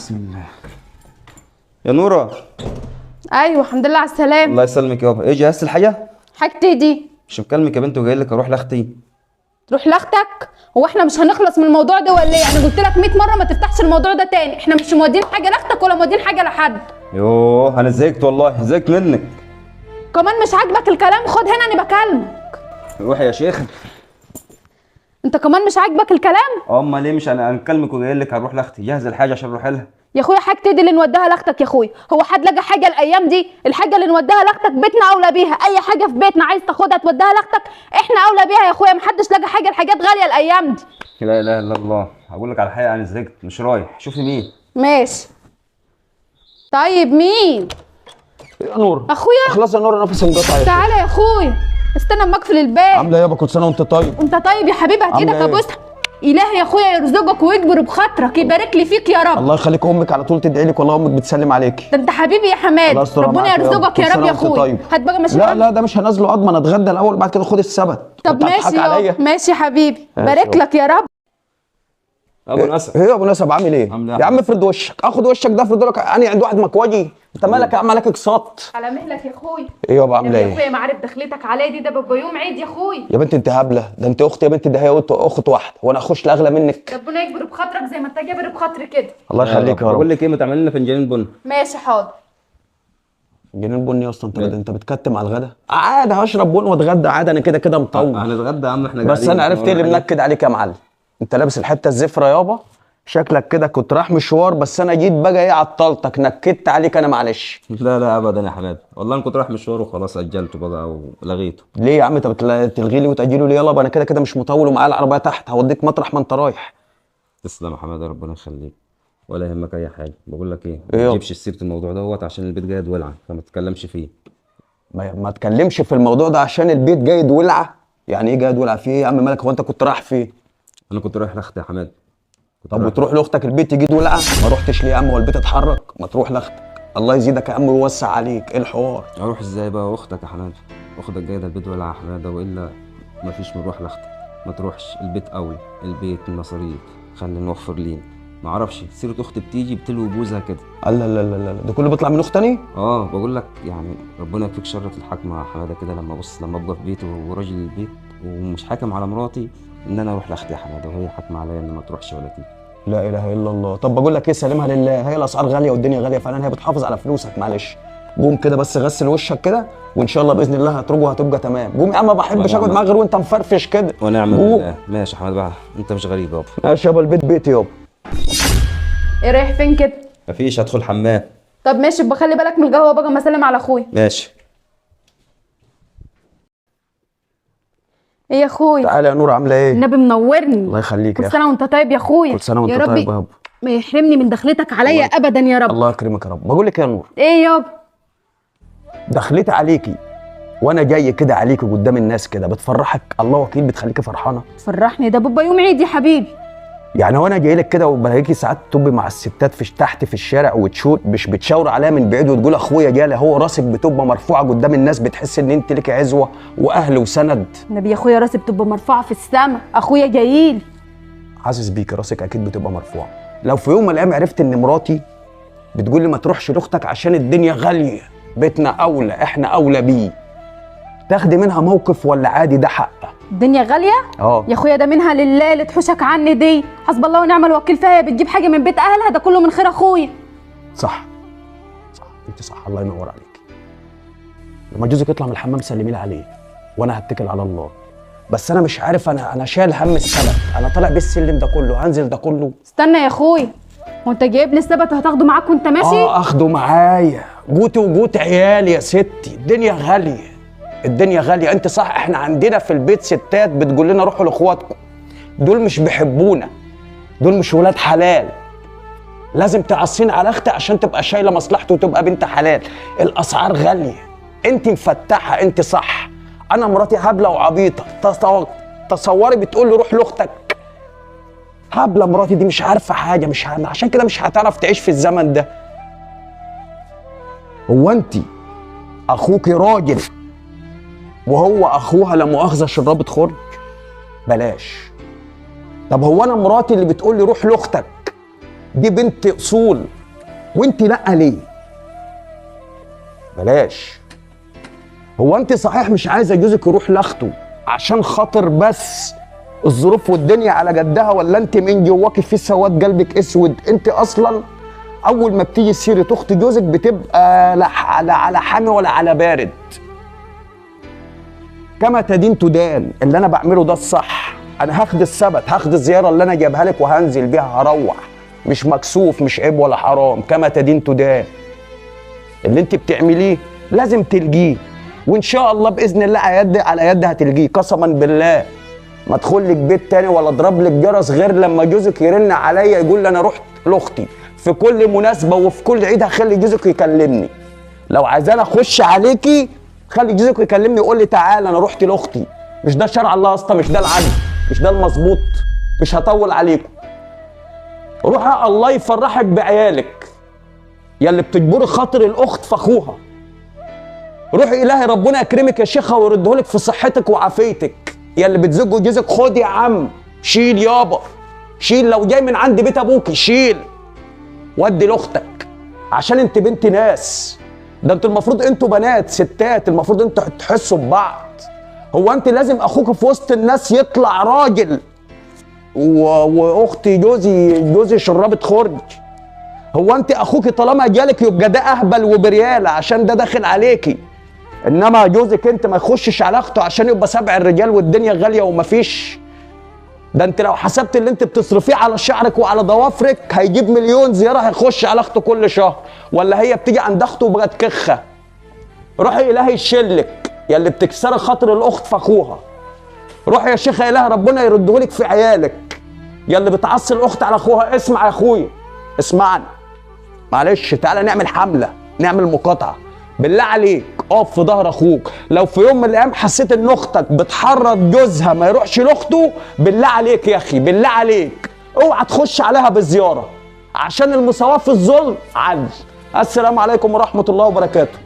بسم الله. يا نورة. ايوه الحمد لله على السلامه. الله يسلمك يابا. ايه جهزت الحاجه؟ حاجتي دي. مش مكلمك يا بنت وجاي لك اروح لاختي. تروح لاختك؟ هو احنا مش هنخلص من الموضوع ده ولا ايه؟ يعني قلت لك 100 مره ما تفتحش الموضوع ده تاني. احنا مش مودين حاجه لاختك ولا مودين حاجه لحد. يوه انا زهقت والله، زهقت منك. كمان مش عاجبك الكلام؟ خد هنا انا بكلمك. روحي يا شيخ. انت كمان مش عاجبك الكلام؟ امال ليه مش انا مكلمك وجاي لك هروح لاختي، جهز الحاجه عشان اروح لها. يا اخويا حاجتي دي اللي نوديها لاختك يا اخويا. هو حد لقى حاجه الايام دي؟ الحاجه اللي نوديها لاختك بيتنا اولى بيها. اي حاجه في بيتنا عايز تاخدها توديها لاختك احنا اولى بيها يا اخويا. محدش لقى حاجه، الحاجات غاليه الايام دي. لا اله الا الله. هقول لك على حاجه، انا زهقت مش رايح. شوفي مين. ماشي. طيب مين؟ يا نور اخويا. خلاص يا نور نفسي انقطع. تعالى يا اخويا استنى اما اقفل الباب. عامله ايه يابا؟ كل سنه وانت طيب. انت طيب يا حبيبي. هات ايدك ابوسها. الهي يا اخويا يرزقك ويكبر بخاطرك، يبارك لي فيك يا رب. الله يخليك، امك على طول تدعي لك والله، امك بتسلم عليكي. ده انت حبيبي يا حماد، ربنا يرزقك يا رب يا اخويا. طيب. هات بقى ماشي. لا ده مش هنزله عظمه، انا اتغدى الاول بعد كده خد السبت. طب ماشي يا ماشي يا حبيبي. بارك لك يا رب. ابو نسب. ايه يا ابو نسب عامل ايه؟ يا عم افرد وشك. اخد وشك ده افرد لك. انا عند واحد مكواجي. انت مالك يا عم؟ عليك اقساط. على مهلك يا اخويا. ايه يابا عامله ايه؟ يا اخويا ما عارف دخلتك عليا دي، ده بابا يوم عيد يا اخويا. يا بنت انت هبله، ده انت اختي يا بنت، ده هي اخت واحده وانا اخش لاغلى منك. ربنا يكبر بخاطرك زي ما انت جابر بخاطري كده. الله يخليك يا رب. بقول لك ايه، ما تعمل لنا فنجانين بن. ماشي حاضر. فنجانين بن يا اسطى؟ انت بتكتم على الغدا؟ عادي هشرب بن واتغدى عادي، انا كده كده مطول. هنتغدى يا عم احنا بس انا عرفت ايه اللي منكد عليك يا معلم. انت لابس الحته الزفره يابا، شكلك كده كنت رايح مشوار، بس انا جيت بقى ايه عطلتك، نكدت عليك انا معلش. لا ابدا يا حماد، والله انا كنت رايح مشوار وخلاص اجلته بقى ولغيته. ليه يا عم انت بتلغي لي وتاجله ليه؟ يلا انا كده كده مش مطول ومعايا العربيه تحت، هوديك مطرح ما انت رايح. تسلم يا حماد، ربنا يخليك ولا يهمك اي حاجه. بقول لك ايه، ما تجيبش سيره الموضوع دوت عشان البيت جايد ولعه، فما تتكلمش فيه. ما تكلمش في الموضوع ده عشان البيت جايد ولعه. يعني ايه جايد ولعه؟ في ايه يا عم مالك؟ هو انت كنت رايح فين؟ انا كنت رايح لاختي يا حماد. طب وتروح لاختك البيت يجيد ولعه؟ ما روحتش ليه يا عم؟ هو البيت اتحرك؟ ما تروح لاختك. الله يزيدك يا عم ويوسع عليك. ايه الحوار؟ اروح ازاي بقى واختك يا حماد؟ اختك جايده البيت ولعه يا حماد، والا مفيش بنروح لاختك. ما تروحش، البيت اولى، البيت المصاريف خلي نوفر لينا. ما اعرفش سيره اختي بتيجي بتلوي بوزها كده. لا ده كله بيطلع من اخت تاني؟ بقول لك يعني ربنا يكفيك شر الحكمه يا حماده كده. لما ابقى في بيتي وراجل البيت ومش حاكم على مراتي ان انا اروح لاختي يا حماده، وهي حاكمه عليا ان ما تروحش ولا تيجي. لا اله الا الله. طب بقول لك ايه، سلمها لله، هي الاسعار غاليه والدنيا غاليه فعلا، هي بتحافظ على فلوسك. معلش قوم كده بس غسل وشك كده وان شاء الله باذن الله هتروج وهتبقى تمام. قوم يا عم، ما بحبش اقعد معاك غير وانت مفرفش كده. ونعم بالله. ماشي يا حماد بقى، انت مش غريب يابا. ماشي يابا، البيت بيتي يابا. ايه رايح فين كده؟ مفيش، هدخل حمام. طب ماشي، بخلي بالك من القهوه بقى، ما اسلم على اخويا. ماشي. ايه يا اخويا؟ تعالى يا نور، عامله ايه؟ النبي منورني. الله يخليك. كل سنه وانت طيب يا اخويا. كل سنه وانت يا طيب يابا. ما يحرمني من دخلتك عليا ابدا يا رب. الله يكرمك يا رب. بقول لك يا نور، ايه يابا؟ دخلتي عليكي وانا جاي كده عليكي قدام الناس كده بتفرحك؟ الله وكيل بتخليكي فرحانه. فرحني، ده بابا يوم عيد يا حبيبي. يعني وانا جاي لك كده وبلاقيكي ساعات تبقي مع الستات في تحت في الشارع وتشوت مش بتشاور عليها من بعيد وتقول اخويا جالي، هو راسك بتبقى مرفوعه قدام الناس، بتحس ان انت لك عزوه واهل وسند. النبي يا اخويا راسي بتبقى مرفوعه في السما، اخويا جايلي. حاسس بيك، راسك اكيد بتبقى مرفوعه. لو في يوم من الايام عرفت ان مراتي بتقول لي ما تروحش لاختك عشان الدنيا غاليه، بيتنا اولى، احنا اولى بيه، تاخدي منها موقف ولا عادي ده حقها؟ الدنيا غاليه؟ يا اخويا ده منها لله اللي تحوشك عني دي، حسب الله ونعم الوكيل فيها. بتجيب حاجه من بيت اهلها، ده كله من خير اخويا. صح انت صح، الله ينور عليك. لما جوزك يطلع من الحمام سلمي لي عليه وانا هتكل على الله. بس انا مش عارف، انا شايل هم السبت، انا طالع بيه السلم ده كله، هنزل ده كله. استنى يا اخويا، وانت جايب لي السبت وهتاخده معاك وانت ماشي؟ اخده معايا، جوتي وجوت عيالي يا ستي. الدنيا غاليه، الدنيا غاليه. انت صح، احنا عندنا في البيت ستات بتقول لنا روحوا لاخواتكم، دول مش بيحبونا، دول مش ولاد حلال، لازم تعصين على اختي عشان تبقى شايله مصلحته وتبقى بنت حلال. الاسعار غاليه، انت مفتحه، انت صح. انا مراتي هبله وعبيطه، تصوري بتقول لي روح لاختك. هبله مراتي دي، مش عارفه حاجه، مش عشان كده مش هتعرف تعيش في الزمن ده. هو انت اخوكي راجل وهو اخوها لا مؤاخذه شرابة خرج؟ بلاش. طب هو انا مراتي اللي بتقول لي روح لاختك دي بنت اصول وانت لا ليه؟ بلاش. هو انت صحيح مش عايزه جوزك يروح لاخته عشان خاطر بس الظروف والدنيا على جدها، ولا انت من جواكي في سواد قلبك اسود؟ انت اصلا اول ما بتيجي سيره اخت جوزك بتبقى لا على حامي ولا على بارد. كما تدين تدان. اللي انا بعمله ده الصح. انا هاخد السبت، هاخد الزياره اللي انا جايبها لك وهنزل بيها، هروح مش مكسوف، مش عيب ولا حرام. كما تدين تدان. اللي انت بتعمليه لازم تلجيه، وان شاء الله باذن الله على يد هتلجيه قسما بالله. ما ادخل لك بيت تاني ولا اضرب لك جرس غير لما جوزك يرن عليا يقول لي انا رحت لاختي. في كل مناسبه وفي كل عيد هخلي جوزك يكلمني. لو عايزاني اخش عليكي خلي جوزك يكلمني يقول لي تعالى انا رحت لاختي. مش ده شرع الله يا اسطى، مش ده العدل، مش ده المظبوط. مش هطول عليكم. روح الله يفرحك بعيالك يا اللي بتجبري خاطر الاخت في اخوها. روحي الهي ربنا يكرمك يا شيخه ويردهولك في صحتك وعافيتك. يا اللي بتزوجوا جوزك خد يا عم، شيل يابا، شيل. لو جاي من عند بيت ابوكي شيل ودي لاختك عشان انت بنت ناس. ده انتوا المفروض انتوا بنات ستات، المفروض انتوا تحسوا ببعض. هو انت لازم اخوك في وسط الناس يطلع راجل واختي جوزي شرابة خرج؟ هو انت اخوك طالما جالك يبقى ده اهبل وبرياله عشان ده داخل عليكي، انما جوزك انت ما يخشش على اخته عشان يبقى سبع الرجال والدنيا غاليه ومفيش. ده انت لو حسبت اللي انت بتصرفيه على شعرك وعلى ضوافرك هيجيب مليون زياره هيخش على اخته كل شهر، ولا هي بتيجي عند اخته وبقت كخه. روحي الهي يشلك يا اللي بتكسري خاطر الاخت في اخوها. روحي يا شيخه يا الهي ربنا يردهولك في عيالك يا اللي بتعصي الاخت على اخوها. اسمع يا اخويا، اسمعني معلش، تعالى نعمل حمله، نعمل مقاطعه. بالله عليك اقف في ظهر اخوك. لو في يوم من الايام حسيت ان اختك بتحرض جوزها ما يروحش لاخته، بالله عليك يا اخي، بالله عليك اوعى تخش عليها بالزياره، عشان المساواه في الظلم عدل. السلام عليكم ورحمه الله وبركاته.